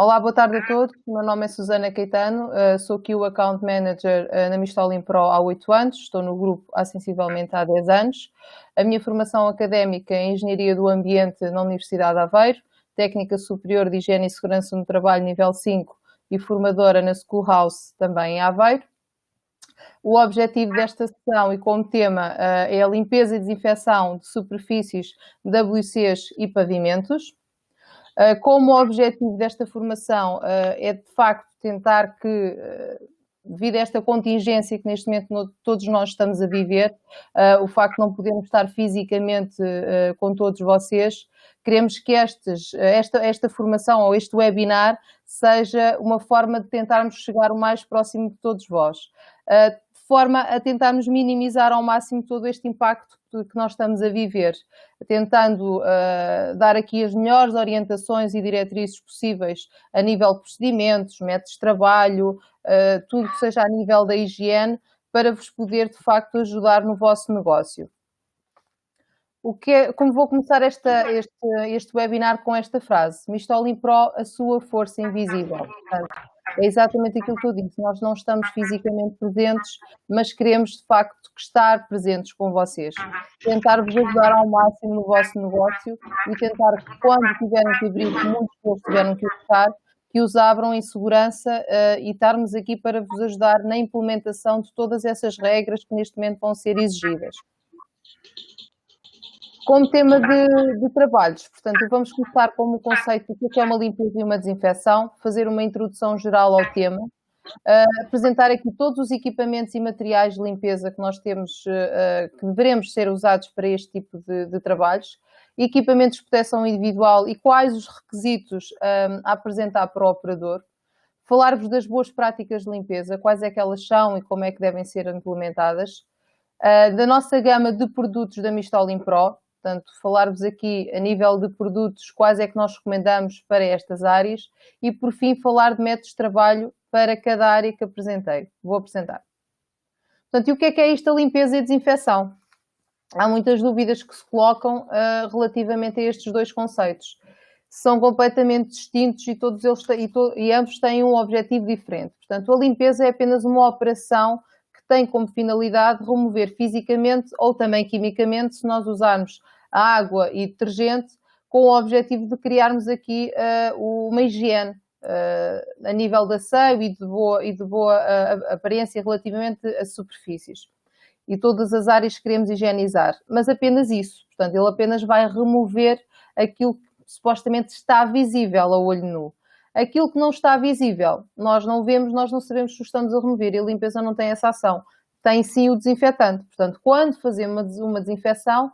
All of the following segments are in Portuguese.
Olá, boa tarde a todos. O meu nome é Susana Caetano, sou aqui o Account Manager na Mistolin Pro há 8 anos, estou no grupo há sensivelmente há 10 anos. A minha formação académica é em Engenharia do Ambiente na Universidade de Aveiro, Técnica Superior de Higiene e Segurança no Trabalho nível 5 e formadora na Schoolhouse também em Aveiro. O objetivo desta sessão e como tema é a limpeza e desinfecção de superfícies, WCs e pavimentos. Como o objetivo desta formação é, de facto, tentar que, devido a esta contingência que neste momento todos nós estamos a viver, o facto de não podermos estar fisicamente com todos vocês, queremos que esta formação ou este webinar seja uma forma de tentarmos chegar o mais próximo de todos vós, de forma a tentarmos minimizar ao máximo todo este impacto que nós estamos a viver, tentando dar aqui as melhores orientações e diretrizes possíveis a nível de procedimentos, métodos de trabalho, tudo que seja a nível da higiene, para vos poder, de facto, ajudar no vosso negócio. Como vou começar este webinar com esta frase: Mistolin Pro, a sua força invisível. Portanto, é exatamente aquilo que eu disse, nós não estamos fisicamente presentes, mas queremos, de facto, estar presentes com vocês. Tentar-vos ajudar ao máximo no vosso negócio e tentar que, quando tiverem que abrir, muitos deles tiveram que fechar, que os abram em segurança e estarmos aqui para vos ajudar na implementação de todas essas regras que neste momento vão ser exigidas. Como tema de trabalhos, portanto, vamos começar com o conceito do que é uma limpeza e uma desinfecção, fazer uma introdução geral ao tema, apresentar aqui todos os equipamentos e materiais de limpeza que nós temos, que deveremos ser usados para este tipo de trabalhos, equipamentos de proteção individual e quais os requisitos a apresentar para o operador, falar-vos das boas práticas de limpeza, quais é que elas são e como é que devem ser implementadas, da nossa gama de produtos da Mistolin Pro. Portanto, falar-vos aqui a nível de produtos, quais é que nós recomendamos para estas áreas e, por fim, falar de métodos de trabalho para cada área que vou apresentar. Portanto, e o que é isto, a limpeza e a desinfecção? Há muitas dúvidas que se colocam relativamente a estes dois conceitos. São completamente distintos e todos eles e ambos têm um objetivo diferente. Portanto, a limpeza é apenas uma operação que tem como finalidade remover fisicamente ou também quimicamente, se nós usarmos a água e detergente, com o objetivo de criarmos aqui uma higiene a nível de asseio e de boa aparência relativamente a superfícies. E todas as áreas que queremos higienizar. Mas apenas isso. Portanto, ele apenas vai remover aquilo que supostamente está visível a olho nu. Aquilo que não está visível, nós não vemos, nós não sabemos se o estamos a remover, e a limpeza não tem essa ação. Tem sim o desinfetante. Portanto, quando fazemos uma desinfecção,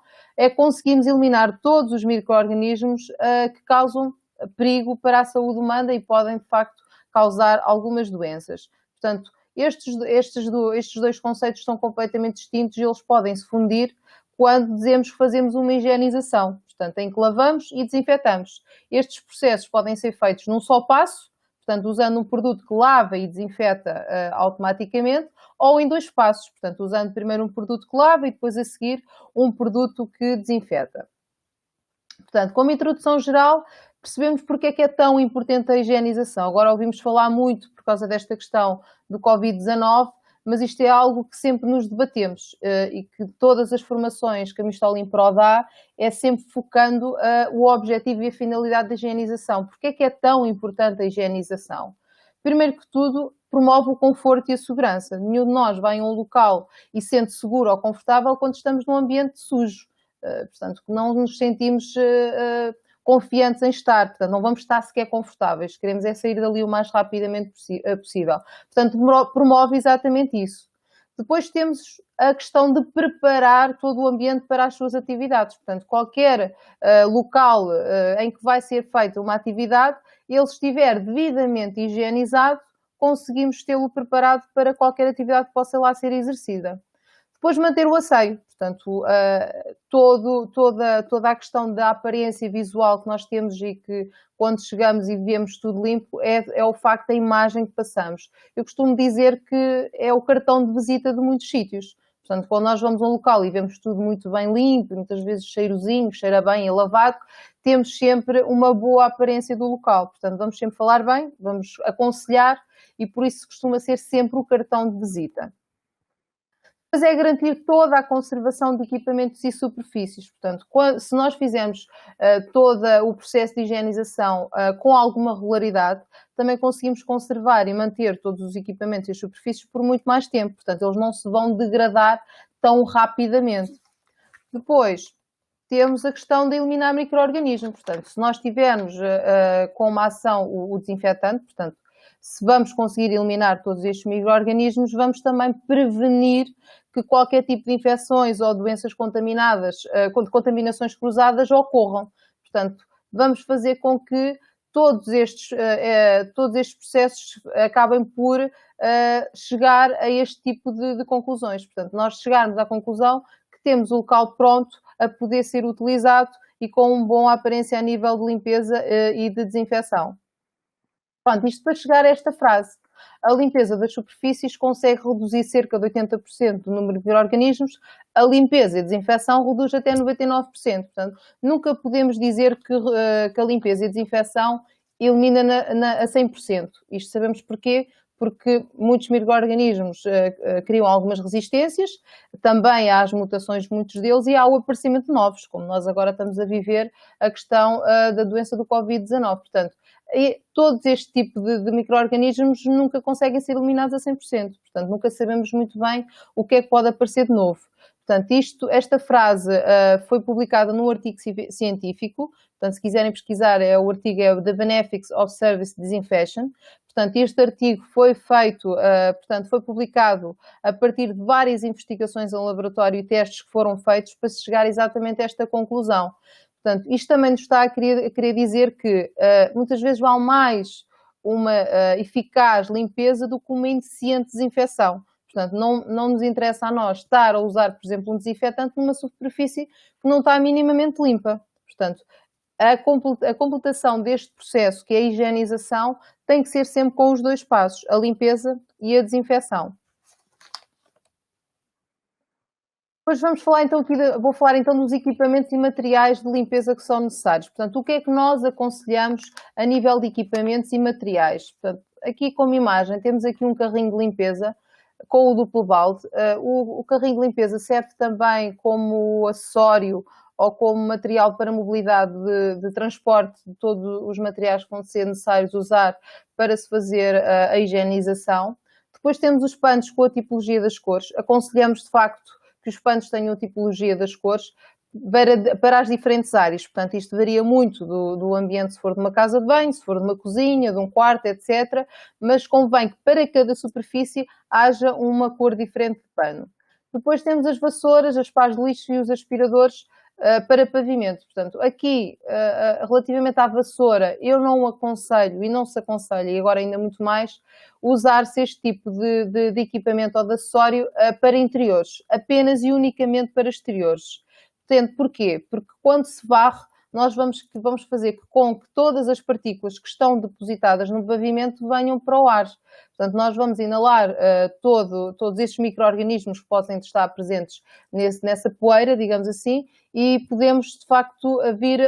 conseguimos eliminar todos os micro-organismos que causam perigo para a saúde humana e podem, de facto, causar algumas doenças. Portanto, estes dois conceitos são completamente distintos e eles podem se fundir quando dizemos que fazemos uma higienização. Portanto, em que lavamos e desinfetamos. Estes processos podem ser feitos num só passo, portanto, usando um produto que lava e desinfeta automaticamente, ou em dois passos, portanto, usando primeiro um produto que lava e depois a seguir um produto que desinfeta. Portanto, como introdução geral, percebemos porque é tão importante a higienização. Agora ouvimos falar muito por causa desta questão do Covid-19, mas isto é algo que sempre nos debatemos e que todas as formações que a Mistolin Pro dá é sempre focando o objetivo e a finalidade da higienização. Porque é tão importante a higienização? Primeiro que tudo, promove o conforto e a segurança. Nenhum de nós vai a um local e sente seguro ou confortável quando estamos num ambiente sujo. Portanto, não nos sentimos confiantes em estar, portanto, não vamos estar sequer confortáveis, queremos sair dali o mais rapidamente possível. Portanto, promove exatamente isso. Depois temos a questão de preparar todo o ambiente para as suas atividades. Portanto, qualquer local em que vai ser feita uma atividade, ele estiver devidamente higienizado, conseguimos tê-lo preparado para qualquer atividade que possa lá ser exercida. Depois manter o asseio, portanto, toda a questão da aparência visual que nós temos e que quando chegamos e vemos tudo limpo é o facto da imagem que passamos. Eu costumo dizer que é o cartão de visita de muitos sítios. Portanto, quando nós vamos a um local e vemos tudo muito bem limpo, muitas vezes cheirosinho, cheira bem e lavado, temos sempre uma boa aparência do local. Portanto, vamos sempre falar bem, vamos aconselhar e por isso costuma ser sempre o cartão de visita. Mas é garantir toda a conservação de equipamentos e superfícies. Portanto, se nós fizermos todo o processo de higienização com alguma regularidade, também conseguimos conservar e manter todos os equipamentos e as superfícies por muito mais tempo. Portanto, eles não se vão degradar tão rapidamente. Depois, temos a questão de eliminar micro-organismos. Portanto, se nós tivermos com uma ação o desinfetante, portanto, se vamos conseguir eliminar todos estes micro-organismos, vamos também prevenir que qualquer tipo de infecções ou doenças contaminadas, contaminações cruzadas ocorram. Portanto, vamos fazer com que todos estes processos acabem por chegar a este tipo de conclusões. Portanto, nós chegarmos à conclusão que temos o local pronto a poder ser utilizado e com uma boa aparência a nível de limpeza e de desinfecção. Pronto, isto para chegar a esta frase. A limpeza das superfícies consegue reduzir cerca de 80% do número de micro-organismos, a limpeza e a desinfecção reduz até 99%. Portanto, nunca podemos dizer que a limpeza e a desinfecção elimina a 100%. Isto sabemos porquê? Porque muitos micro-organismos criam algumas resistências, também há as mutações de muitos deles e há o aparecimento de novos, como nós agora estamos a viver a questão da doença do Covid-19. Portanto, e todos este tipo de micro-organismos nunca conseguem ser eliminados a 100%. Portanto, nunca sabemos muito bem o que é que pode aparecer de novo. Portanto, esta frase foi publicada num artigo científico. Portanto, se quiserem pesquisar, o artigo é The Benefits of Surface Disinfection. Portanto, este artigo foi foi publicado a partir de várias investigações em laboratório e testes que foram feitos para se chegar exatamente a esta conclusão. Portanto, isto também nos está a querer dizer que muitas vezes vale mais uma eficaz limpeza do que uma ineficiente desinfecção. Portanto, não nos interessa a nós estar a usar, por exemplo, um desinfetante numa superfície que não está minimamente limpa. Portanto, a completação deste processo, que é a higienização, tem que ser sempre com os dois passos, a limpeza e a desinfecção. Depois vou falar então dos equipamentos e materiais de limpeza que são necessários. Portanto, o que é que nós aconselhamos a nível de equipamentos e materiais? Portanto, aqui como imagem temos aqui um carrinho de limpeza com o duplo balde. O carrinho de limpeza serve também como acessório ou como material para mobilidade de transporte de todos os materiais que vão ser necessários usar para se fazer a higienização. Depois temos os panos com a tipologia das cores. Aconselhamos, de facto, que os panos tenham a tipologia das cores para as diferentes áreas. Portanto, isto varia muito do ambiente, se for de uma casa de banho, se for de uma cozinha, de um quarto, etc. Mas convém que para cada superfície haja uma cor diferente de pano. Depois temos as vassouras, as pás de lixo e os aspiradores para pavimento. Portanto, aqui, relativamente à vassoura, eu não aconselho e não se aconselha, e agora ainda muito mais, usar-se este tipo de equipamento ou de acessório para interiores, apenas e unicamente para exteriores. Portanto, porquê? Porque quando se varre, nós vamos fazer com que todas as partículas que estão depositadas no pavimento venham para o ar. Portanto, nós vamos inalar todos estes micro-organismos que possam estar presentes nessa poeira, digamos assim, e podemos, de facto, vir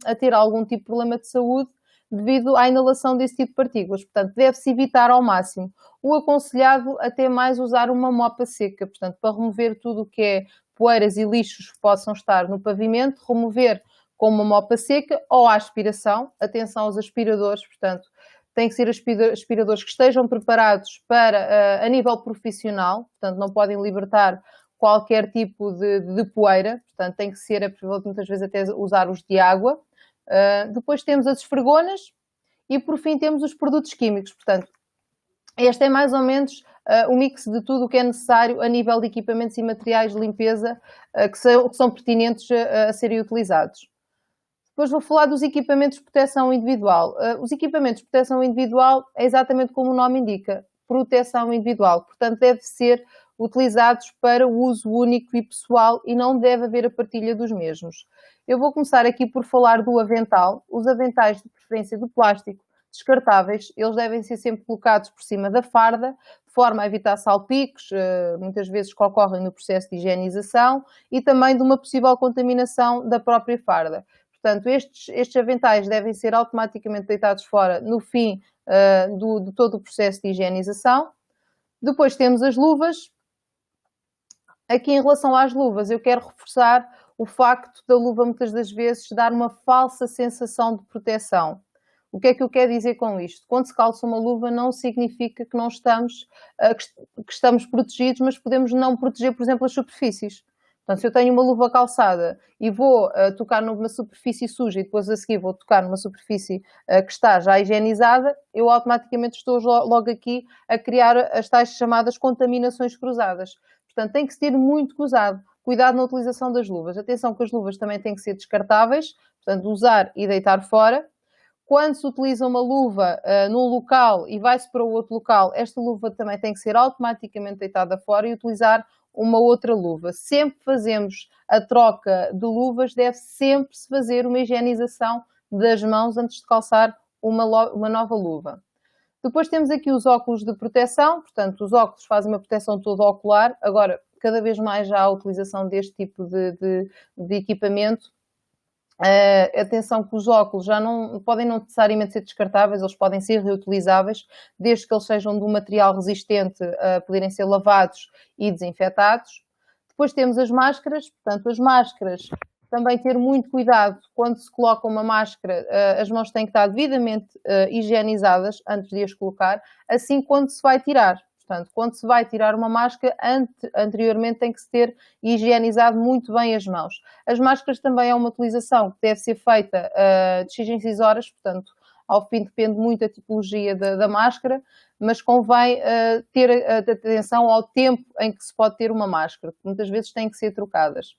a ter algum tipo de problema de saúde devido à inalação desse tipo de partículas. Portanto, deve-se evitar ao máximo. O aconselhado até mais usar uma mopa seca, portanto, para remover tudo o que é poeiras e lixos que possam estar no pavimento, remover com uma mopa seca ou à aspiração. Atenção aos aspiradores, portanto, têm que ser aspiradores que estejam preparados para, a nível profissional, portanto, não podem libertar qualquer tipo de poeira, portanto, tem que ser, é possível muitas vezes até usar os de água. Depois temos as esfregonas e, por fim, temos os produtos químicos. Portanto, este é mais ou menos o mix de tudo o que é necessário a nível de equipamentos e materiais de limpeza que são pertinentes a serem utilizados. Depois vou falar dos equipamentos de proteção individual. Os equipamentos de proteção individual é exatamente como o nome indica, proteção individual. Portanto, deve ser utilizados para o uso único e pessoal e não deve haver a partilha dos mesmos. Eu vou começar aqui por falar do avental. Os aventais, de preferência de plástico, descartáveis, eles devem ser sempre colocados por cima da farda, de forma a evitar salpicos, muitas vezes que ocorrem no processo de higienização, e também de uma possível contaminação da própria farda. Portanto, estes aventais devem ser automaticamente deitados fora no fim de todo o processo de higienização. Depois temos as luvas. Aqui, em relação às luvas, eu quero reforçar o facto da luva muitas das vezes dar uma falsa sensação de proteção. O que é que eu quero dizer com isto? Quando se calça uma luva não significa que não estamos, que estamos protegidos, mas podemos não proteger, por exemplo, as superfícies. Portanto, se eu tenho uma luva calçada e vou tocar numa superfície suja e depois a seguir vou tocar numa superfície que está já higienizada, eu automaticamente estou logo aqui a criar as tais chamadas contaminações cruzadas. Portanto, tem que se ter muito cuidado na utilização das luvas. Atenção que as luvas também têm que ser descartáveis, portanto, usar e deitar fora. Quando se utiliza uma luva num local e vai-se para o outro local, esta luva também tem que ser automaticamente deitada fora e utilizar uma outra luva. Sempre fazemos a troca de luvas, deve sempre se fazer uma higienização das mãos antes de calçar uma nova luva. Depois temos aqui os óculos de proteção, portanto, os óculos fazem uma proteção toda ocular. Agora, cada vez mais já há a utilização deste tipo de equipamento. Atenção que os óculos já não podem não necessariamente ser descartáveis, eles podem ser reutilizáveis, desde que eles sejam de um material resistente a poderem ser lavados e desinfetados. Depois temos as máscaras, portanto, as máscaras, também ter muito cuidado quando se coloca uma máscara, as mãos têm que estar devidamente higienizadas antes de as colocar, assim quando se vai tirar. Portanto, quando se vai tirar uma máscara, anteriormente tem que se ter higienizado muito bem as mãos. As máscaras também é uma utilização que deve ser feita de X em X horas, portanto, ao fim depende muito da tipologia da máscara, mas convém ter atenção ao tempo em que se pode ter uma máscara, que muitas vezes têm que ser trocadas.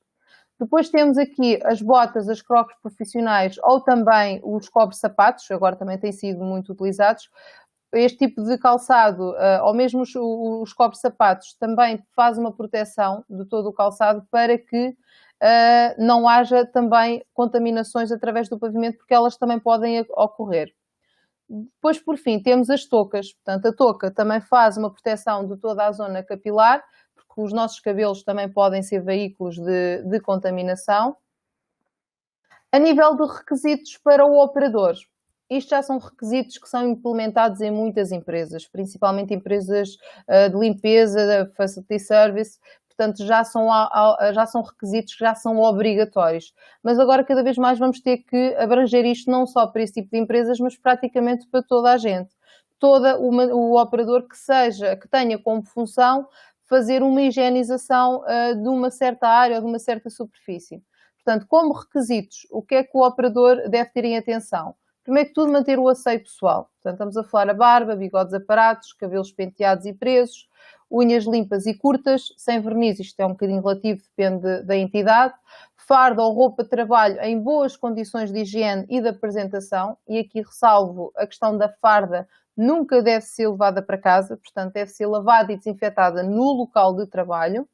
Depois temos aqui as botas, as crocs profissionais ou também os cobre-sapatos, agora também têm sido muito utilizados. Este tipo de calçado, ou mesmo os cobre-sapatos, também faz uma proteção de todo o calçado para que não haja também contaminações através do pavimento, porque elas também podem ocorrer. Depois, por fim, temos as toucas. Portanto, a touca também faz uma proteção de toda a zona capilar, porque os nossos cabelos também podem ser veículos de contaminação. A nível de requisitos para o operador, isto já são requisitos que são implementados em muitas empresas, principalmente empresas de limpeza, facility service, portanto já são requisitos que já são obrigatórios. Mas agora cada vez mais vamos ter que abranger isto não só para esse tipo de empresas, mas praticamente para toda a gente. O operador que tenha como função fazer uma higienização de uma certa área ou de uma certa superfície. Portanto, como requisitos, o que é que o operador deve ter em atenção? Primeiro que tudo, manter o asseio pessoal. Portanto, estamos a falar a barba, bigodes aparados, cabelos penteados e presos, unhas limpas e curtas, sem verniz, isto é um bocadinho relativo, depende da entidade, farda ou roupa de trabalho em boas condições de higiene e de apresentação, e aqui ressalvo a questão da farda, nunca deve ser levada para casa, portanto, deve ser lavada e desinfetada no local de trabalho.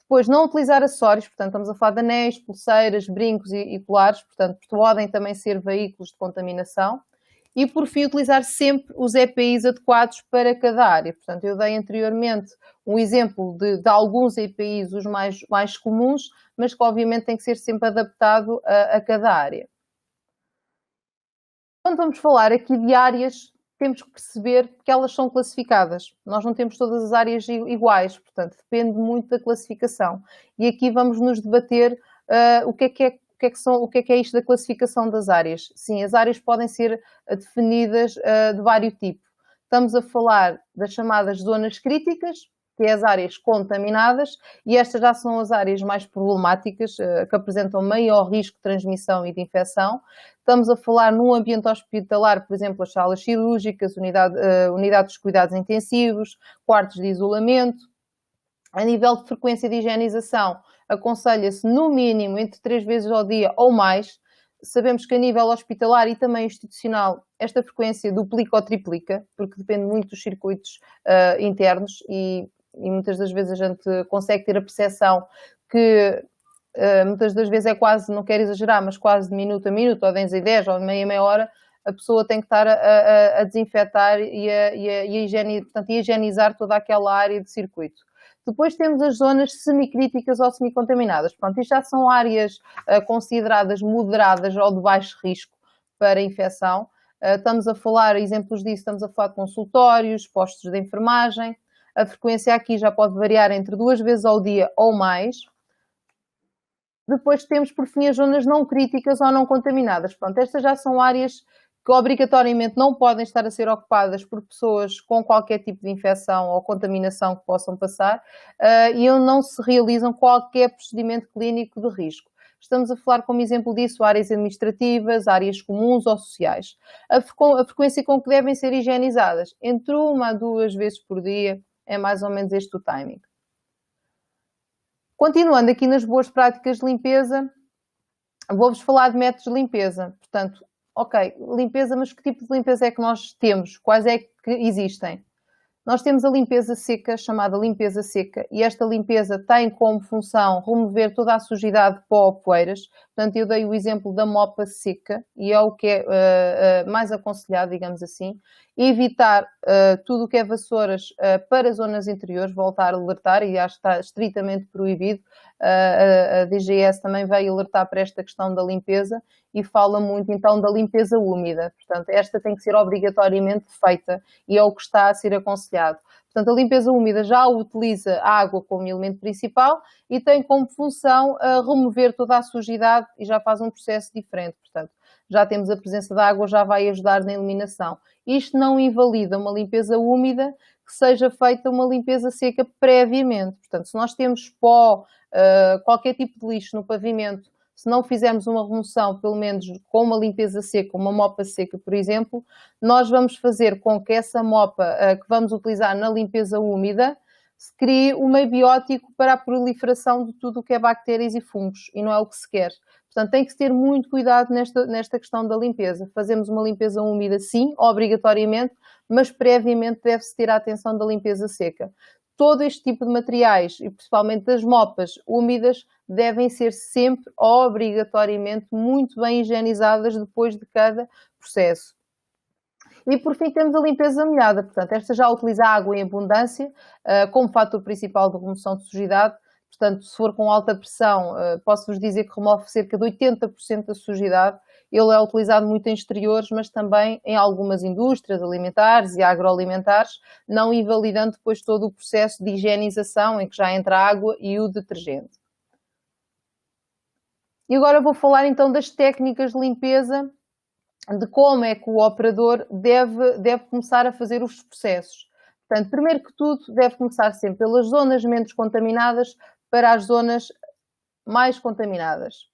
Depois, não utilizar acessórios, portanto, estamos a falar de anéis, pulseiras, brincos e colares, portanto, podem também ser veículos de contaminação. E, por fim, utilizar sempre os EPIs adequados para cada área. Portanto, eu dei anteriormente um exemplo de alguns EPIs, os mais comuns, mas que, obviamente, tem que ser sempre adaptado a cada área. Quando vamos falar aqui de áreas, temos que perceber que elas são classificadas. Nós não temos todas as áreas iguais, portanto, depende muito da classificação. E aqui vamos nos debater o que é isto da classificação das áreas. Sim, as áreas podem ser definidas de vários tipos. Estamos a falar das chamadas zonas críticas, que é as áreas contaminadas, e estas já são as áreas mais problemáticas, que apresentam maior risco de transmissão e de infecção. Estamos a falar num ambiente hospitalar, por exemplo, as salas cirúrgicas, unidades de cuidados intensivos, quartos de isolamento. A nível de frequência de higienização, aconselha-se no mínimo entre 3 vezes ao dia ou mais. Sabemos que a nível hospitalar e também institucional, esta frequência duplica ou triplica, porque depende muito dos circuitos internos e muitas das vezes a gente consegue ter a percepção que muitas das vezes é quase, não quero exagerar, mas quase de minuto a minuto, ou 10 em 10, ou de meia hora, a pessoa tem que estar a desinfetar e a higienizar toda aquela área de circuito. Depois temos as zonas semicríticas ou semicontaminadas. Pronto, isto já são áreas consideradas moderadas ou de baixo risco para infecção. Estamos a falar, exemplos disso, estamos a falar de consultórios, postos de enfermagem. A frequência aqui já pode variar entre 2 vezes ao dia ou mais. Depois temos, por fim, as zonas não críticas ou não contaminadas. Pronto, estas já são áreas que obrigatoriamente não podem estar a ser ocupadas por pessoas com qualquer tipo de infecção ou contaminação que possam passar e onde não se realizam qualquer procedimento clínico de risco. Estamos a falar, como exemplo disso, áreas administrativas, áreas comuns ou sociais. A frequência com que devem ser higienizadas, entre 1 a 2 vezes por dia, é mais ou menos este o timing. Continuando aqui nas boas práticas de limpeza, vou-vos falar de métodos de limpeza. Portanto, ok, limpeza, mas que tipo de limpeza é que nós temos? Quais é que existem? Nós temos a limpeza seca, chamada limpeza seca, e esta limpeza tem como função remover toda a sujidade de pó ou poeiras. Portanto, eu dei o exemplo da mopa seca, e é o que é mais aconselhado, digamos assim. Evitar tudo o que é vassouras para zonas interiores, voltar a alertar, e acho que está estritamente proibido. A DGS também veio alertar para esta questão da limpeza e fala muito então da limpeza úmida. Portanto, esta tem que ser obrigatoriamente feita e é o que está a ser aconselhado. Portanto, a limpeza úmida já utiliza a água como elemento principal e tem como função remover toda a sujidade e já faz um processo diferente. Portanto, já temos a presença da água, já vai ajudar na eliminação. Isto não invalida uma limpeza úmida que seja feita uma limpeza seca previamente. Portanto, se nós temos pó, qualquer tipo de lixo no pavimento, se não fizermos uma remoção, pelo menos com uma limpeza seca, uma mopa seca, por exemplo, nós vamos fazer com que essa mopa que vamos utilizar na limpeza úmida se crie um meio biótico para a proliferação de tudo o que é bactérias e fungos, e não é o que se quer. Portanto, tem que se ter muito cuidado nesta questão da limpeza. Fazemos uma limpeza úmida, sim, obrigatoriamente, mas previamente deve-se ter a atenção da limpeza seca. Todo este tipo de materiais, e principalmente das mopas úmidas, devem ser sempre, obrigatoriamente, muito bem higienizadas depois de cada processo. E, por fim, temos a limpeza molhada. Portanto, esta já utiliza água em abundância como fator principal de remoção de sujidade. Portanto, se for com alta pressão, posso-vos dizer que remove cerca de 80% da sujidade. Ele é utilizado muito em exteriores, mas também em algumas indústrias alimentares e agroalimentares, não invalidando depois todo o processo de higienização em que já entra a água e o detergente. E agora vou falar então das técnicas de limpeza, de como é que o operador deve começar a fazer os processos. Portanto, primeiro que tudo, deve começar sempre pelas zonas menos contaminadas para as zonas mais contaminadas.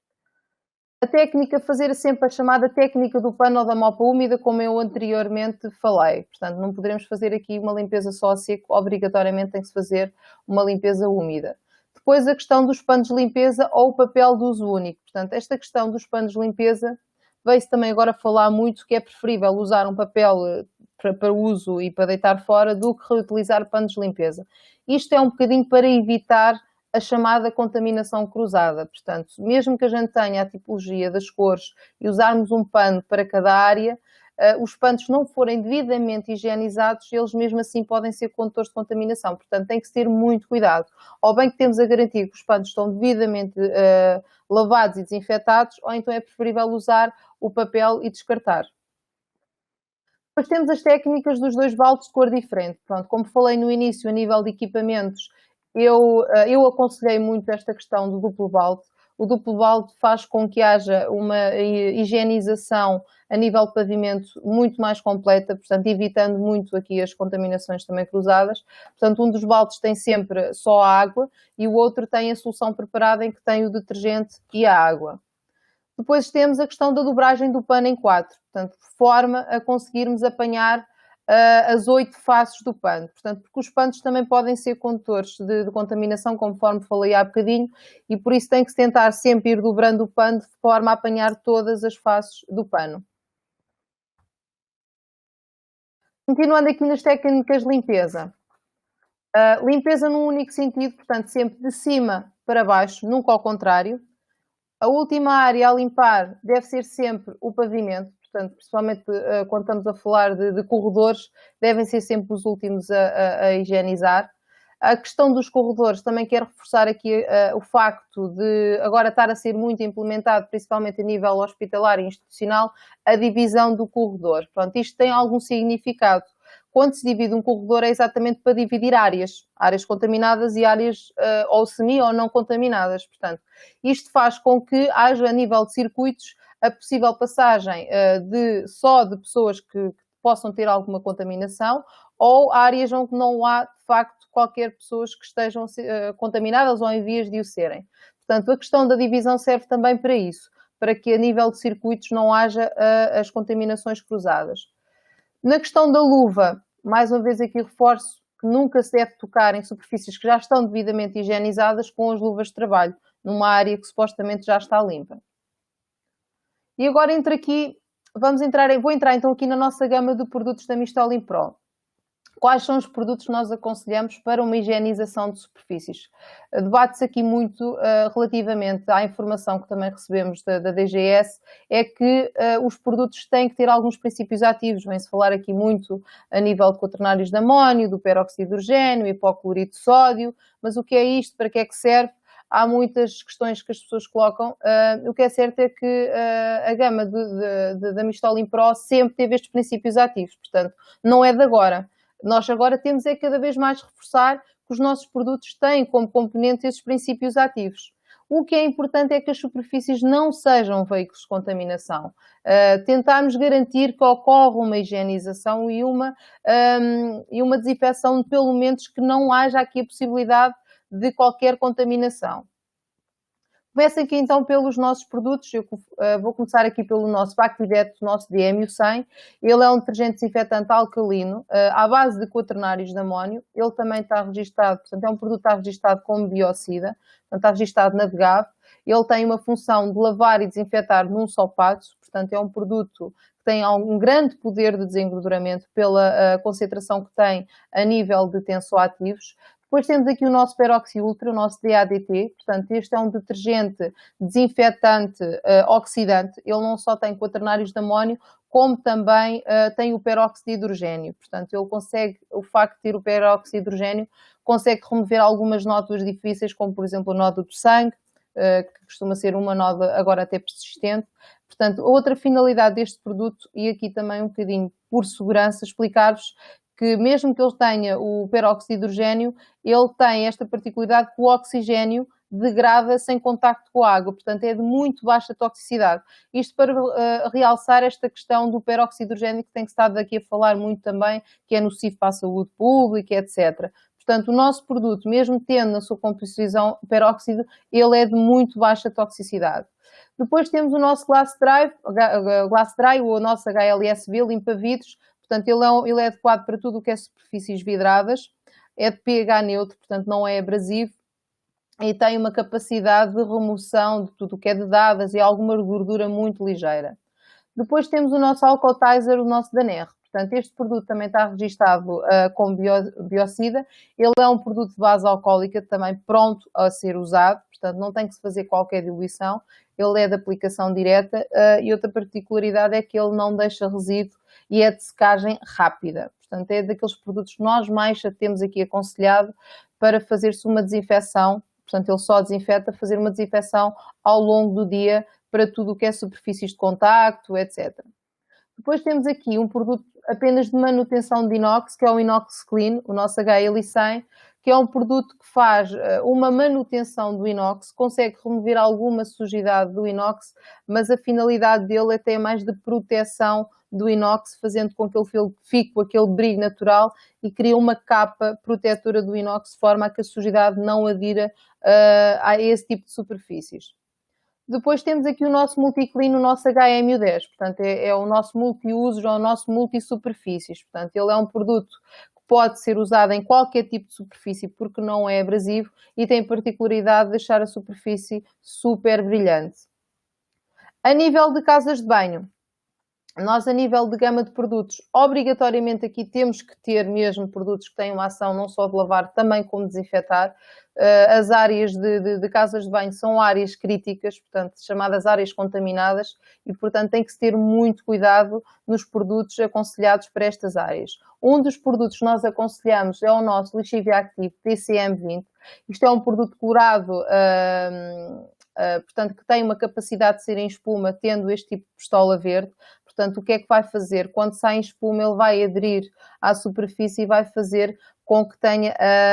A técnica, fazer sempre a chamada técnica do pano ou da mopa úmida, como eu anteriormente falei. Portanto, não poderemos fazer aqui uma limpeza só a seco, obrigatoriamente tem que se fazer uma limpeza úmida. Depois a questão dos panos de limpeza ou o papel de uso único. Portanto, esta questão dos panos de limpeza veio-se também agora falar muito que é preferível usar um papel para uso e para deitar fora do que reutilizar panos de limpeza. Isto é um bocadinho para evitar a chamada contaminação cruzada. Portanto, mesmo que a gente tenha a tipologia das cores e usarmos um pano para cada área, os panos não forem devidamente higienizados, eles mesmo assim podem ser condutores de contaminação. Portanto, tem que se ter muito cuidado. Ou bem que temos a garantia que os panos estão devidamente lavados e desinfetados, ou então é preferível usar o papel e descartar. Depois temos as técnicas dos 2 baldes de cor diferente. Pronto, como falei no início, a nível de equipamentos, eu aconselhei muito esta questão do duplo balde. O duplo balde faz com que haja uma higienização a nível de pavimento muito mais completa, portanto, evitando muito aqui as contaminações também cruzadas. Portanto, um dos baldes tem sempre só a água e o outro tem a solução preparada em que tem o detergente e a água. Depois temos a questão da dobragem do pano em 4, portanto, de forma a conseguirmos apanhar as 8 faces do pano. Portanto, porque os panos também podem ser condutores de contaminação, conforme falei há bocadinho, e por isso tem que se tentar sempre ir dobrando o pano de forma a apanhar todas as faces do pano. Continuando aqui nas técnicas de limpeza. Limpeza num único sentido, portanto, sempre de cima para baixo, nunca ao contrário. A última área a limpar deve ser sempre o pavimento, portanto, principalmente quando estamos a falar de corredores, devem ser sempre os últimos a higienizar. A questão dos corredores, também quero reforçar aqui o facto de agora estar a ser muito implementado, principalmente a nível hospitalar e institucional, a divisão do corredor. Pronto, isto tem algum significado. Quando se divide um corredor é exatamente para dividir áreas contaminadas e áreas ou semi ou não contaminadas. Portanto, isto faz com que haja, a nível de circuitos, a possível passagem só de pessoas que possam ter alguma contaminação ou áreas onde não há, de facto, qualquer pessoas que estejam contaminadas ou em vias de o serem. Portanto, a questão da divisão serve também para isso, para que a nível de circuitos não haja as contaminações cruzadas. Na questão da luva, mais uma vez aqui reforço que nunca se deve tocar em superfícies que já estão devidamente higienizadas com as luvas de trabalho, numa área que supostamente já está limpa. E agora vou entrar então aqui na nossa gama de produtos da Mistolin Pro. Quais são os produtos que nós aconselhamos para uma higienização de superfícies? Debate-se aqui muito relativamente à informação que também recebemos da DGS, é que os produtos têm que ter alguns princípios ativos. Vem-se falar aqui muito a nível de quaternários de amónio, do peróxido de hidrogênio, hipoclorito de sódio, mas o que é isto? Para que é que serve? Há muitas questões que as pessoas colocam. O que é certo é que a gama da Mistolin Pro sempre teve estes princípios ativos, portanto, não é de agora. Nós agora temos é cada vez mais reforçar que os nossos produtos têm como componente esses princípios ativos. O que é importante é que as superfícies não sejam veículos de contaminação. Tentarmos garantir que ocorra uma higienização e uma desinfecção, pelo menos que não haja aqui a possibilidade de qualquer contaminação. Começo aqui então pelos nossos produtos. Eu vou começar aqui pelo nosso Bactivet, o nosso DMU100. Ele é um detergente desinfetante alcalino, à base de quaternários de amónio. Ele também está registado, portanto é um produto que está registado como biocida, portanto está registado na DGAV. Ele tem uma função de lavar e desinfetar num só passo, portanto é um produto que tem um grande poder de desengorduramento pela concentração que tem a nível de tensoativos. Depois temos aqui o nosso Peroxi Ultra, o nosso DADT, portanto este é um detergente desinfetante oxidante. Ele não só tem quaternários de amónio, como também tem o peróxido de hidrogênio. Portanto, ele consegue, o facto de ter o peróxido de hidrogênio, consegue remover algumas nódulas difíceis, como por exemplo a nódoa do sangue, que costuma ser uma nódoa agora até persistente. Portanto, outra finalidade deste produto, e aqui também um bocadinho por segurança, explicar-vos que mesmo que ele tenha o peróxido de hidrogênio, ele tem esta particularidade que o oxigênio degrada sem contacto com a água, portanto é de muito baixa toxicidade. Isto para realçar esta questão do peróxido de hidrogênio que tem estado aqui a falar muito também, que é nocivo para a saúde pública, etc. Portanto, o nosso produto, mesmo tendo na sua composição peróxido, ele é de muito baixa toxicidade. Depois temos o nosso Glass Dry, ou o nosso HLSB, limpa-vidros. Portanto, ele é adequado para tudo o que é superfícies vidradas, é de pH neutro, portanto não é abrasivo e tem uma capacidade de remoção de tudo o que é de dadas e alguma gordura muito ligeira. Depois temos o nosso Alcotizer, o nosso Daner. Portanto, este produto também está registado como biocida. Ele é um produto de base alcoólica também pronto a ser usado, portanto não tem que se fazer qualquer diluição. Ele é de aplicação direta e outra particularidade é que ele não deixa resíduo e é de secagem rápida. Portanto, é daqueles produtos que nós mais temos aqui aconselhado para fazer-se uma desinfecção. Portanto, ele só desinfeta, fazer uma desinfecção ao longo do dia para tudo o que é superfícies de contacto, etc. Depois temos aqui um produto apenas de manutenção de inox, que é o Inox Clean, o nosso HL100, que é um produto que faz uma manutenção do inox, consegue remover alguma sujidade do inox, mas a finalidade dele até é mais de proteção do inox, fazendo com que ele fique com aquele brilho natural e cria uma capa protetora do inox, de forma a que a sujidade não adira a esse tipo de superfícies. Depois temos aqui o nosso Multiclean, o nosso HMU10, portanto é o nosso multiusos ou o nosso multisuperfícies. Portanto, ele é um produto que pode ser usado em qualquer tipo de superfície porque não é abrasivo e tem a particularidade de deixar a superfície super brilhante. A nível de casas de banho, Nós, a nível de gama de produtos, obrigatoriamente aqui temos que ter mesmo produtos que têm uma ação não só de lavar, também como desinfetar. As áreas de casas de banho são áreas críticas, portanto, chamadas áreas contaminadas, e, portanto, tem que se ter muito cuidado nos produtos aconselhados para estas áreas. Um dos produtos que nós aconselhamos é o nosso Lixívia Active TCM20. Isto é um produto colorado, portanto, que tem uma capacidade de ser em espuma, tendo este tipo de pistola verde. Portanto, o que é que vai fazer? Quando sai em espuma, ele vai aderir à superfície e vai fazer com que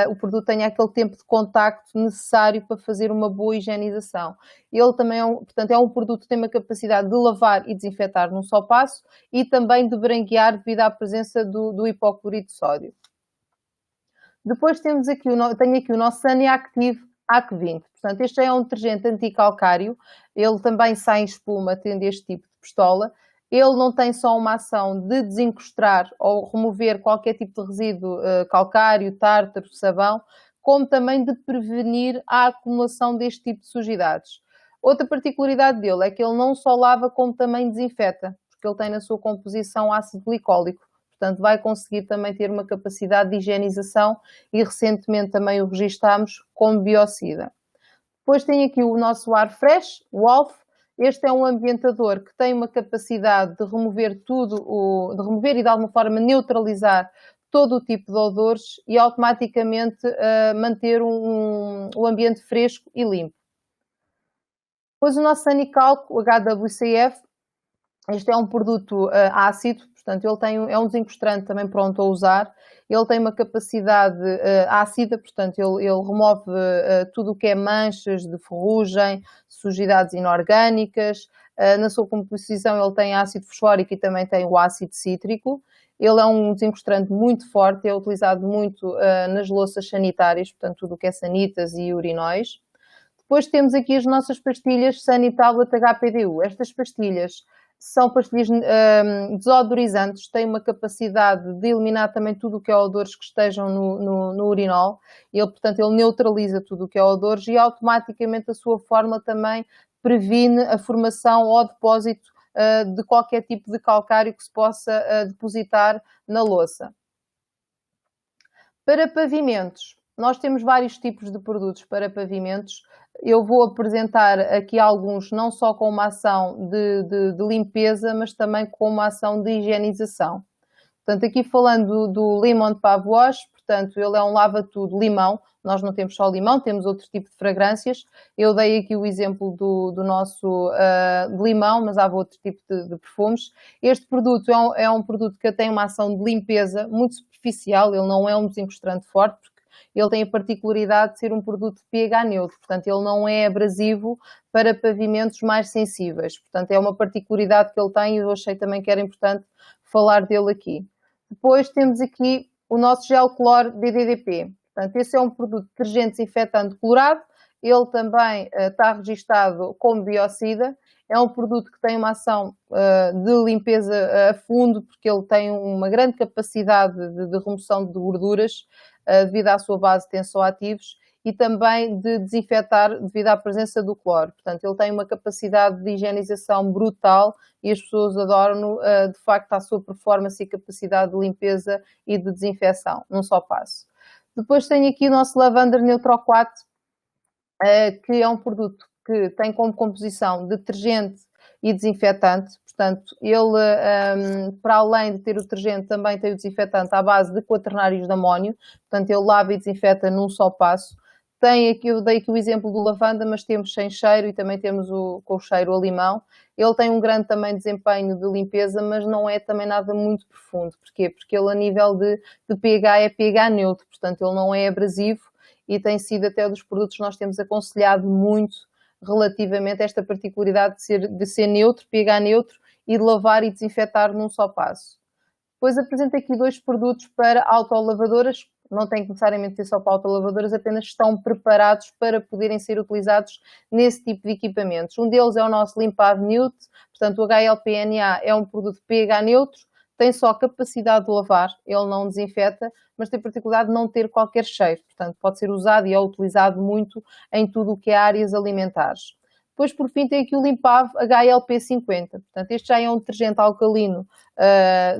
o produto tenha aquele tempo de contacto necessário para fazer uma boa higienização. Ele também é um produto que tem uma capacidade de lavar e desinfetar num só passo e também de branquear devido à presença do hipoclorito de sódio. Depois tenho aqui o nosso Sunny Active AC20. Portanto, este é um detergente anticalcário. Ele também sai em espuma, tendo este tipo de pistola. Ele não tem só uma ação de desencostar ou remover qualquer tipo de resíduo calcário, tártaro, sabão, como também de prevenir a acumulação deste tipo de sujidades. Outra particularidade dele é que ele não só lava, como também desinfeta, porque ele tem na sua composição ácido glicólico. Portanto, vai conseguir também ter uma capacidade de higienização e recentemente também o registámos como biocida. Depois tem aqui o nosso ar fresh, o Wolf. Este é um ambientador que tem uma capacidade de remover de remover e de alguma forma neutralizar todo o tipo de odores e automaticamente manter o ambiente fresco e limpo. Depois o nosso Sanicalco, o HWCF. Este é um produto ácido, portanto, é um desencostante também pronto a usar. Ele tem uma capacidade ácida, portanto, ele remove tudo o que é manchas de ferrugem, sujidades inorgânicas. Na sua composição, ele tem ácido fosfórico e também tem o ácido cítrico. Ele é um desencostante muito forte, é utilizado muito nas louças sanitárias, portanto, tudo o que é sanitas e urinóis. Depois temos aqui as nossas pastilhas Sanitablet HPDU. Estas pastilhas são pastilhas desodorizantes, têm uma capacidade de eliminar também tudo o que é odores que estejam no urinol. Portanto, ele neutraliza tudo o que é odores e automaticamente a sua fórmula também previne a formação ou depósito de qualquer tipo de calcário que se possa depositar na louça. Para pavimentos, nós temos vários tipos de produtos para pavimentos. Eu vou apresentar aqui alguns, não só com uma ação de limpeza, mas também com uma ação de higienização. Portanto, aqui falando do Lemon Pave Wash, portanto, ele é um lava-tudo limão. Nós não temos só limão, temos outro tipo de fragrâncias. Eu dei aqui o exemplo do nosso de limão, mas há outro tipo de perfumes. Este produto é um produto que tem uma ação de limpeza muito superficial, ele não é um desencostante forte, porque ele tem a particularidade de ser um produto de pH neutro, portanto, ele não é abrasivo para pavimentos mais sensíveis. Portanto, é uma particularidade que ele tem e eu achei também que era importante falar dele aqui. Depois temos aqui o nosso gel Clor DDDP. Portanto, esse é um produto detergente desinfetante colorado. Ele também está registado como biocida. É um produto que tem uma ação de limpeza a fundo, porque ele tem uma grande capacidade de remoção de gorduras devido à sua base de tensoativos e também de desinfetar devido à presença do cloro. Portanto, ele tem uma capacidade de higienização brutal e as pessoas adoram-no, de facto, à sua performance e capacidade de limpeza e de desinfecção, num só passo. Depois tenho aqui o nosso Lavender Neutro 4, que é um produto que tem como composição detergente e desinfetante. Portanto, ele, para além de ter o detergente, também tem o desinfetante à base de quaternários de amónio. Portanto, ele lava e desinfeta num só passo. Eu dei aqui o exemplo do lavanda, mas temos sem cheiro e também temos com o cheiro a limão. Ele tem um grande também desempenho de limpeza, mas não é também nada muito profundo. Porquê? Porque ele, a nível de pH, é pH neutro. Portanto, ele não é abrasivo e tem sido até dos produtos que nós temos aconselhado muito relativamente a esta particularidade de ser neutro, pH neutro, e de lavar e desinfetar num só passo. Depois apresento aqui dois produtos para autolavadoras, não tem que necessariamente ser só para autolavadoras, apenas estão preparados para poderem ser utilizados nesse tipo de equipamentos. Um deles é o nosso Limpave Newt, portanto o HLPNA é um produto pH neutro, tem só capacidade de lavar, ele não desinfeta, mas tem a particularidade de não ter qualquer cheiro, portanto pode ser usado e é utilizado muito em tudo o que é áreas alimentares. Depois, por fim, tem aqui o Limpav HLP50. Portanto, este já é um detergente alcalino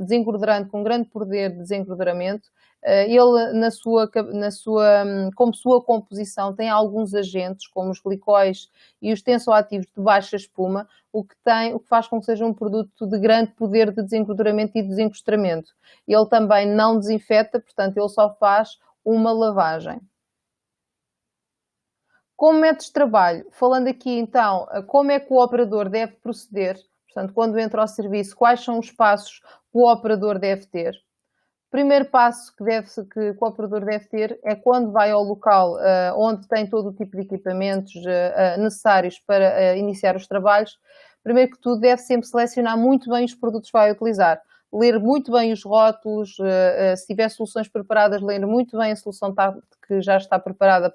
desengordurante com grande poder de desengorduramento. Ele, como sua composição, tem alguns agentes, como os glicóis e os tensoativos de baixa espuma, o que faz com que seja um produto de grande poder de desengorduramento e desencostramento. Ele também não desinfeta, portanto, ele só faz uma lavagem. Como métodos de trabalho, falando aqui então, como é que o operador deve proceder, portanto, quando entra ao serviço, quais são os passos que o operador deve ter? O primeiro passo que o operador deve ter é quando vai ao local onde tem todo o tipo de equipamentos necessários para iniciar os trabalhos. Primeiro que tudo, deve sempre selecionar muito bem os produtos que vai utilizar. Ler muito bem os rótulos, se tiver soluções preparadas, ler muito bem a solução que já está preparada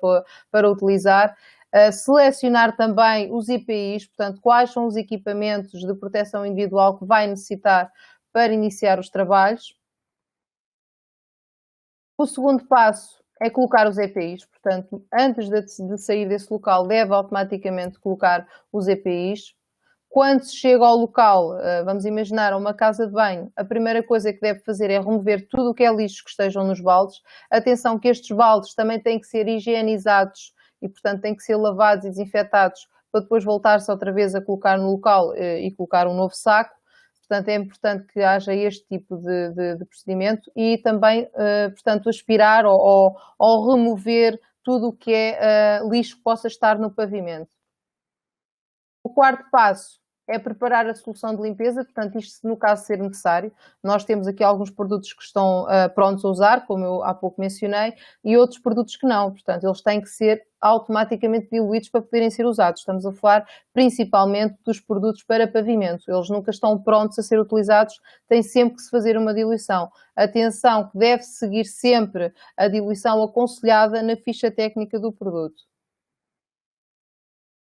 para utilizar. Selecionar também os EPIs, portanto, quais são os equipamentos de proteção individual que vai necessitar para iniciar os trabalhos. O segundo passo é colocar os EPIs, portanto, antes de sair desse local, deve automaticamente colocar os EPIs. Quando se chega ao local, vamos imaginar uma casa de banho, a primeira coisa que deve fazer é remover tudo o que é lixo que estejam nos baldes. Atenção que estes baldes também têm que ser higienizados e, portanto, têm que ser lavados e desinfetados para depois voltar-se outra vez a colocar no local e colocar um novo saco. Portanto, é importante que haja este tipo de procedimento e também, portanto, aspirar ou remover tudo o que é lixo que possa estar no pavimento. O quarto passo é preparar a solução de limpeza, portanto, isto no caso ser necessário. Nós temos aqui alguns produtos que estão prontos a usar, como eu há pouco mencionei, e outros produtos que não. Portanto, eles têm que ser automaticamente diluídos para poderem ser usados. Estamos a falar principalmente dos produtos para pavimento. Eles nunca estão prontos a ser utilizados, tem sempre que se fazer uma diluição. Atenção que deve seguir sempre a diluição aconselhada na ficha técnica do produto.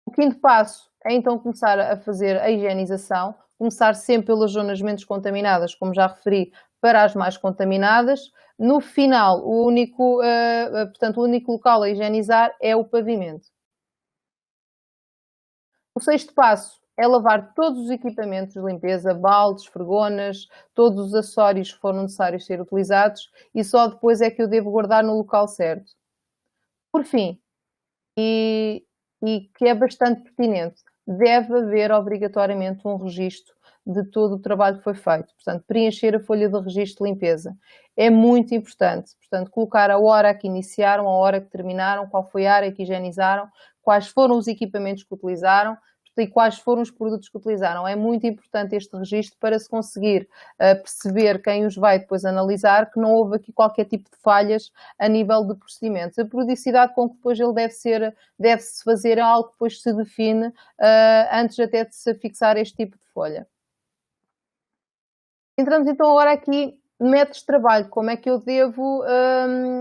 O quinto passo é então começar a fazer a higienização, começar sempre pelas zonas menos contaminadas, como já referi, para as mais contaminadas. No final, portanto, o único local a higienizar é o pavimento. O sexto passo é lavar todos os equipamentos de limpeza, baldes, esfregonas, todos os acessórios que foram necessários ser utilizados e só depois é que eu devo guardar no local certo. Por fim, e que é bastante pertinente, deve haver obrigatoriamente um registro de todo o trabalho que foi feito. Portanto, preencher a folha de registro de limpeza. É muito importante. Portanto, colocar a hora que iniciaram, a hora que terminaram, qual foi a área que higienizaram, quais foram os equipamentos que utilizaram e quais foram os produtos que utilizaram. É muito importante este registro para se conseguir perceber quem os vai depois analisar que não houve aqui qualquer tipo de falhas a nível de procedimentos. A periodicidade com que depois ele deve-se fazer é algo que depois se define antes até de se fixar este tipo de folha. Entramos então agora aqui métodos de trabalho, como é que eu devo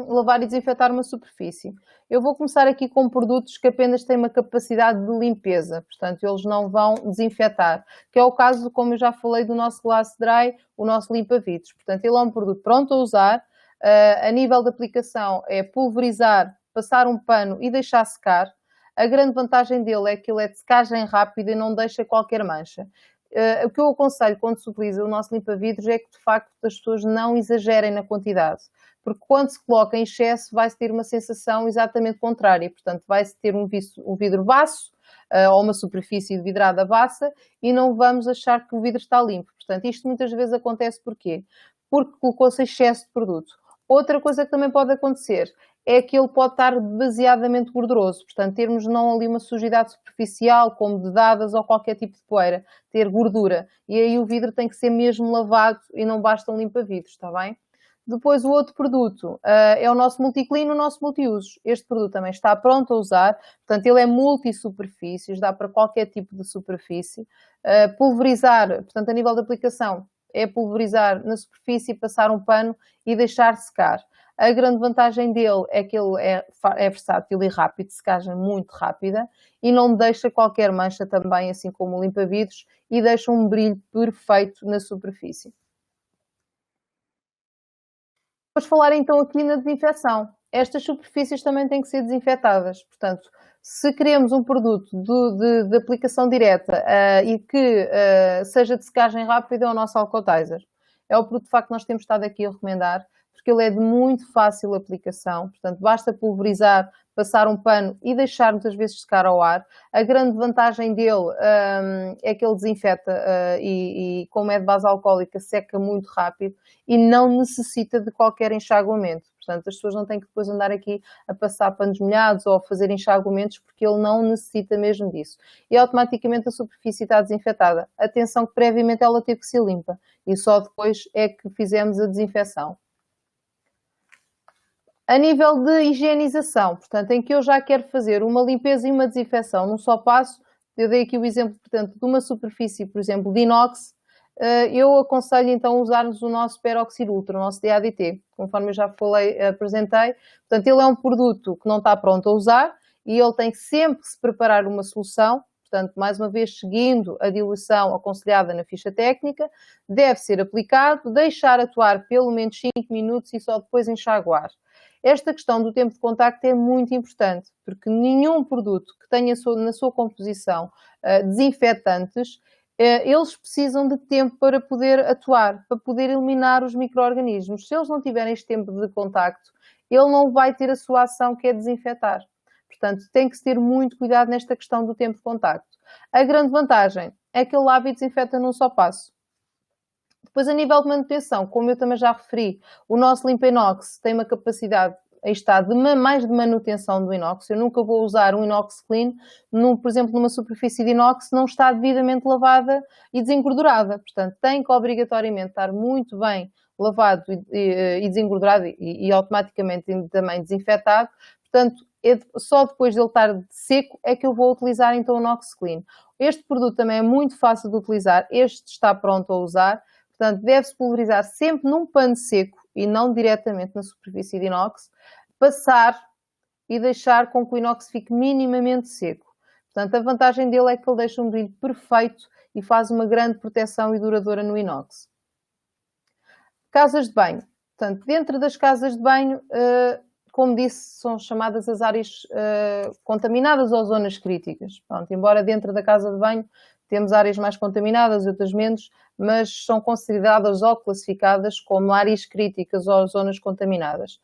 lavar e desinfetar uma superfície. Eu vou começar aqui com produtos que apenas têm uma capacidade de limpeza, portanto eles não vão desinfetar, que é o caso, como eu já falei, do nosso Glass Dry, o nosso limpa-vidros. Portanto, ele é um produto pronto a usar, a nível de aplicação é pulverizar, passar um pano e deixar secar. A grande vantagem dele é que ele é de secagem rápida e não deixa qualquer mancha. O que eu aconselho quando se utiliza o nosso limpa-vidros é que, de facto, as pessoas não exagerem na quantidade. Porque quando se coloca em excesso, vai-se ter uma sensação exatamente contrária. Portanto, vai-se ter um vidro baço ou uma superfície de vidrada bassa e não vamos achar que o vidro está limpo. Portanto, isto muitas vezes acontece porquê? Porque colocou-se excesso de produto. Outra coisa que também pode acontecer é que ele pode estar demasiadamente gorduroso. Portanto, termos não ali uma sujidade superficial, como dedadas ou qualquer tipo de poeira, ter gordura. E aí o vidro tem que ser mesmo lavado e não basta um limpa-vidros, está bem? Depois o outro produto é o nosso multiclean, o nosso multiusos. Este produto também está pronto a usar, portanto ele é multi-superfícies, dá para qualquer tipo de superfície. Pulverizar, portanto a nível de aplicação, é pulverizar na superfície, passar um pano e deixar secar. A grande vantagem dele é que ele é versátil e rápido, secagem muito rápida e não deixa qualquer mancha também, assim como o limpa-vidros, e deixa um brilho perfeito na superfície. Vamos falar então aqui na desinfecção. estas superfícies também têm que ser desinfetadas. Portanto, se queremos um produto de aplicação direta e que seja de secagem rápida, é o nosso Alcotizer. É o produto de facto que nós temos estado aqui a recomendar, porque ele é de muito fácil aplicação. Portanto, basta pulverizar, passar um pano e deixar muitas vezes secar ao ar. A grande vantagem dele é que ele desinfeta e como é de base alcoólica, seca muito rápido e não necessita de qualquer enxaguamento. Portanto, as pessoas não têm que depois andar aqui a passar panos molhados ou a fazer enxaguamentos, porque ele não necessita mesmo disso. E automaticamente a superfície está desinfetada. Atenção que previamente ela teve que ser limpa e só depois é que fizemos a desinfecção. A nível de higienização, portanto, em que eu já quero fazer uma limpeza e uma desinfecção num só passo, eu dei aqui o exemplo, portanto, de uma superfície, por exemplo, de inox, eu aconselho então usarmos o nosso Peroxid Ultra, o nosso DADT, conforme eu já falei, apresentei. Portanto, ele é um produto que não está pronto a usar e ele tem sempre que se preparar uma solução. Portanto, mais uma vez, seguindo a diluição aconselhada na ficha técnica, deve ser aplicado, deixar atuar pelo menos 5 minutos e só depois enxaguar. Esta questão do tempo de contacto é muito importante, porque nenhum produto que tenha na sua composição desinfetantes, eles precisam de tempo para poder atuar, para poder eliminar os micro-organismos. Se eles não tiverem este tempo de contacto, ele não vai ter a sua ação, que é desinfetar. Portanto, tem que se ter muito cuidado nesta questão do tempo de contacto. A grande vantagem é que ele lava e desinfeta num só passo. Depois, a nível de manutenção, como eu também já referi, o nosso Limpa Inox tem uma capacidade, aí está, mais de manutenção do inox. Eu nunca vou usar um inox clean, por exemplo, numa superfície de inox não está devidamente lavada e desengordurada. Portanto, tem que obrigatoriamente estar muito bem lavado e desengordurado e automaticamente também desinfetado. Portanto, só depois de ele estar seco é que eu vou utilizar então o inox clean. Este produto também é muito fácil de utilizar, este está pronto a usar. Portanto, deve-se pulverizar sempre num pano seco e não diretamente na superfície de inox, passar e deixar com que o inox fique minimamente seco. Portanto, a vantagem dele é que ele deixa um brilho perfeito e faz uma grande proteção e duradoura no inox. Casas de banho. Portanto, dentro das casas de banho, como disse, são chamadas as áreas contaminadas ou zonas críticas. Pronto, embora dentro da casa de banho temos áreas mais contaminadas e outras menos, mas são consideradas ou classificadas como áreas críticas ou zonas contaminadas.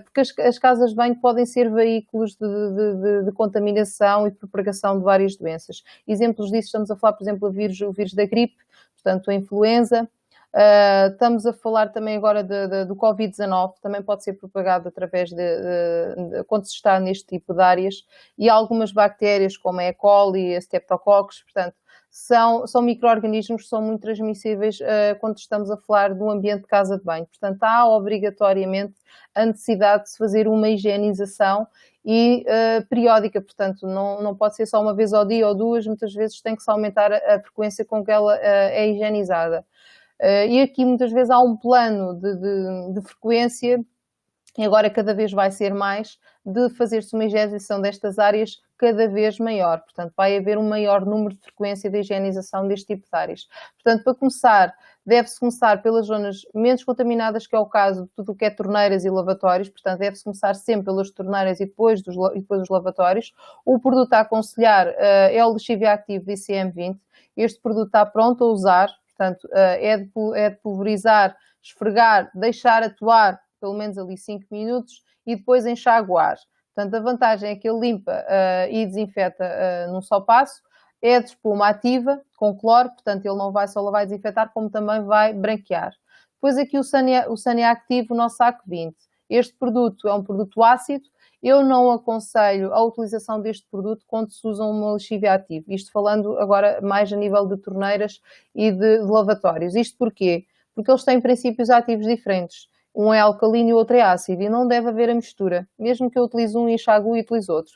Porque as casas de banho podem ser veículos de contaminação e propagação de várias doenças. Exemplos disso, estamos a falar, por exemplo, o vírus da gripe, portanto, a influenza. Estamos a falar também agora do Covid-19, também pode ser propagado através quando se está neste tipo de áreas, e algumas bactérias como a E. coli e a Streptococcus, portanto, são micro-organismos que são muito transmissíveis quando estamos a falar de um ambiente de casa de banho. Portanto, há obrigatoriamente a necessidade de se fazer uma higienização e periódica, portanto, não pode ser só uma vez ao dia ou duas, muitas vezes tem que se aumentar a frequência com que ela é higienizada. E aqui muitas vezes há um plano de frequência, e agora cada vez vai ser mais, de fazer-se uma higienização destas áreas cada vez maior. Portanto, vai haver um maior número de frequência de higienização deste tipo de áreas. Portanto, para começar, deve-se começar pelas zonas menos contaminadas, que é o caso de tudo o que é torneiras e lavatórios. Portanto, deve-se começar sempre pelas torneiras e depois os lavatórios. O produto a aconselhar é o lexívia ativo de ICM-20. Este produto está pronto a usar. Portanto, é de pulverizar, esfregar, deixar atuar pelo menos ali 5 minutos e depois enxaguar. Portanto, a vantagem é que ele limpa e desinfeta num só passo. É de espuma ativa, com cloro, portanto, ele não vai só lavar e desinfetar, como também vai branquear. Depois aqui o Sania Active, o nosso saco 20. Este produto é um produto ácido. Eu não aconselho a utilização deste produto quando se usa uma lexívia ativa. Isto falando agora mais a nível de torneiras e de lavatórios. Isto porquê? Porque eles têm princípios ativos diferentes. Um é alcalino e o outro é ácido. E não deve haver a mistura. Mesmo que eu utilize um e enxague e utilize outro.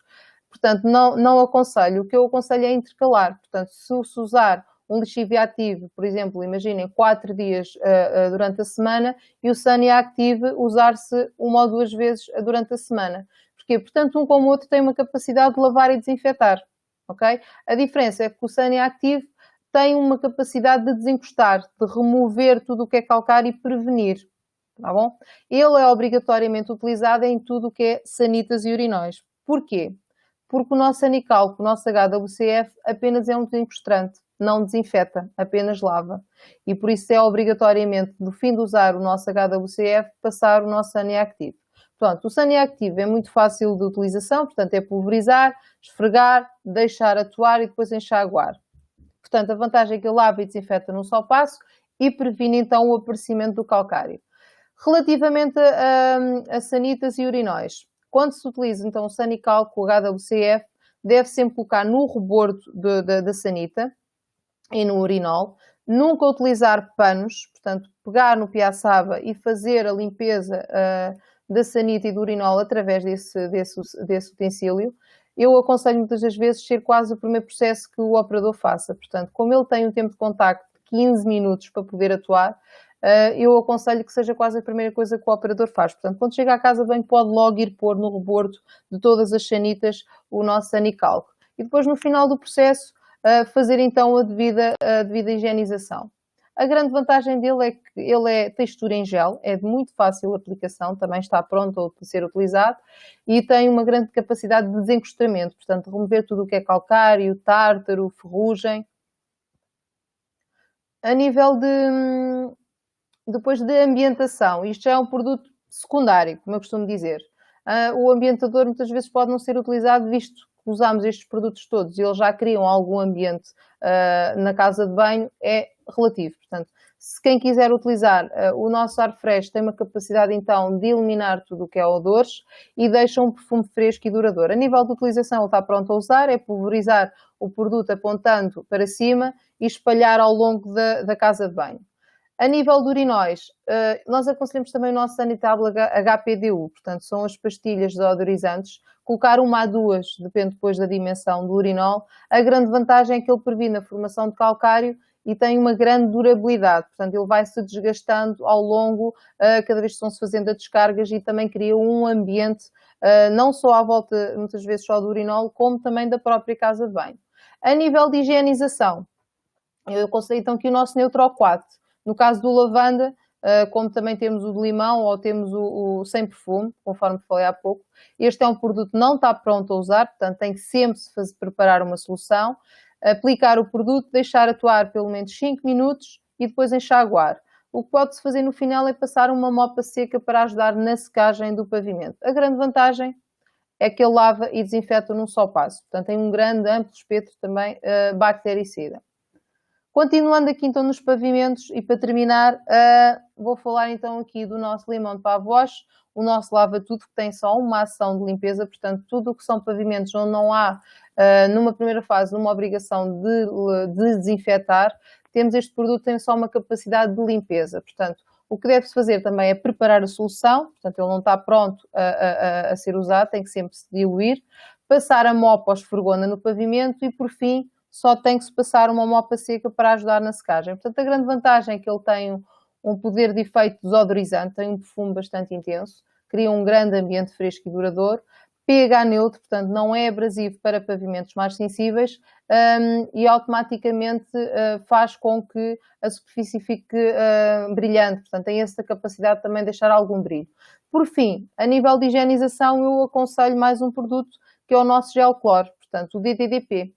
Portanto, não aconselho. O que eu aconselho é intercalar. Portanto, se usar um lexívia ativo, por exemplo, imaginem 4 dias durante a semana e o Sania Active usar-se 1 ou 2 vezes durante a semana. Porquê? Portanto, um como o outro tem uma capacidade de lavar e desinfetar. Okay? A diferença é que o Sania Active tem uma capacidade de desencostar, de remover tudo o que é calcário e prevenir. tá bom? Ele é obrigatoriamente utilizado em tudo o que é sanitas e urinóis. Porquê? Porque o nosso Anicalco, o nosso HWCF, apenas é um desencostrante, não desinfeta, apenas lava. E por isso é obrigatoriamente, no fim de usar o nosso HWCF, passar o nosso Saniactive. Pronto, o Saniactive é muito fácil de utilização, portanto é pulverizar, esfregar, deixar atuar e depois enxaguar. Portanto, a vantagem é que ele lava e desinfeta num só passo e previne então o aparecimento do calcário. Relativamente a sanitas e urinóis, quando se utiliza então o Sanical com o HWCF, deve sempre colocar no rebordo da sanita e no urinol, nunca utilizar panos, portanto, pegar no piaçaba e fazer a limpeza da sanita e do urinol através desse utensílio. Eu aconselho muitas das vezes ser quase o primeiro processo que o operador faça. Portanto, como ele tem um tempo de contacto de 15 minutos para poder atuar, eu aconselho que seja quase a primeira coisa que o operador faz. Portanto, quando chega à casa de banho, pode logo ir pôr no rebordo de todas as sanitas o nosso Sanicalco. E depois, no final do processo, fazer então a devida higienização. A grande vantagem dele é que ele é textura em gel, é de muito fácil aplicação, também está pronto para ser utilizado e tem uma grande capacidade de desencostamento, portanto, remover tudo o que é calcário, tártaro, ferrugem. A nível depois de ambientação, isto já é um produto secundário, como eu costumo dizer. O ambientador muitas vezes pode não ser utilizado, visto que usamos estes produtos todos e eles já criam algum ambiente na casa de banho, é relativo. Portanto, se quem quiser utilizar o nosso ar fresh tem uma capacidade então de eliminar tudo o que é odores e deixa um perfume fresco e duradouro. A nível de utilização ele está pronto a usar, é pulverizar o produto apontando para cima e espalhar ao longo da casa de banho. A nível de urinóis, nós aconselhamos também o nosso Sanitable HPDU, portanto são as pastilhas deodorizantes, colocar uma a duas, depende depois da dimensão do urinol. A grande vantagem é que ele previne a formação de calcário e tem uma grande durabilidade, portanto ele vai se desgastando ao longo, cada vez que vão-se fazendo as descargas e também cria um ambiente, não só à volta, muitas vezes só do urinol, como também da própria casa de banho. A nível de higienização, eu aconselho então que o nosso Neutroquat, no caso do lavanda, como também temos o de limão ou temos o sem perfume, conforme falei há pouco, este é um produto que não está pronto a usar, portanto tem que sempre se preparar uma solução, aplicar o produto, deixar atuar pelo menos 5 minutos e depois enxaguar. O que pode-se fazer no final é passar uma mopa seca para ajudar na secagem do pavimento. A grande vantagem é que ele lava e desinfeta num só passo, portanto tem um grande, amplo espectro também bactericida. Continuando aqui então nos pavimentos e para terminar, vou falar então aqui do nosso limão de pavosh, o nosso lava-tudo que tem só uma ação de limpeza, portanto tudo o que são pavimentos onde não há, numa primeira fase, uma obrigação de desinfetar, temos este produto que tem só uma capacidade de limpeza, portanto o que deve-se fazer também é preparar a solução, portanto ele não está pronto a ser usado, tem que sempre se diluir, passar a mopa ou esfregona no pavimento e por fim só tem que se passar uma mopa seca para ajudar na secagem. Portanto, a grande vantagem é que ele tem um poder de efeito desodorizante, tem um perfume bastante intenso, cria um grande ambiente fresco e duradouro, pH neutro, portanto não é abrasivo para pavimentos mais sensíveis e automaticamente faz com que a superfície fique brilhante, portanto tem essa capacidade também de deixar algum brilho. Por fim, a nível de higienização, eu aconselho mais um produto que é o nosso gel cloro, portanto o DDDP.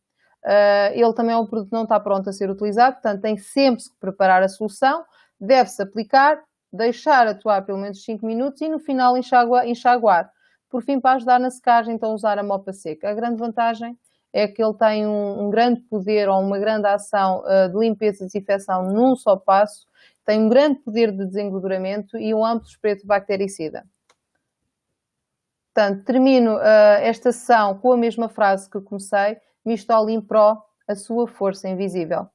Ele também é um produto que não está pronto a ser utilizado, portanto tem sempre que preparar a solução, deve-se aplicar, deixar atuar pelo menos 5 minutos e no final enxaguar. Por fim, para ajudar na secagem, então usar a mopa seca. A grande vantagem é que ele tem um grande poder ou uma grande ação de limpeza e desinfecção num só passo, tem um grande poder de desengorduramento e um amplo espectro bactericida. Portanto, termino esta sessão com a mesma frase que comecei, Mistolin Pro, a sua força invisível.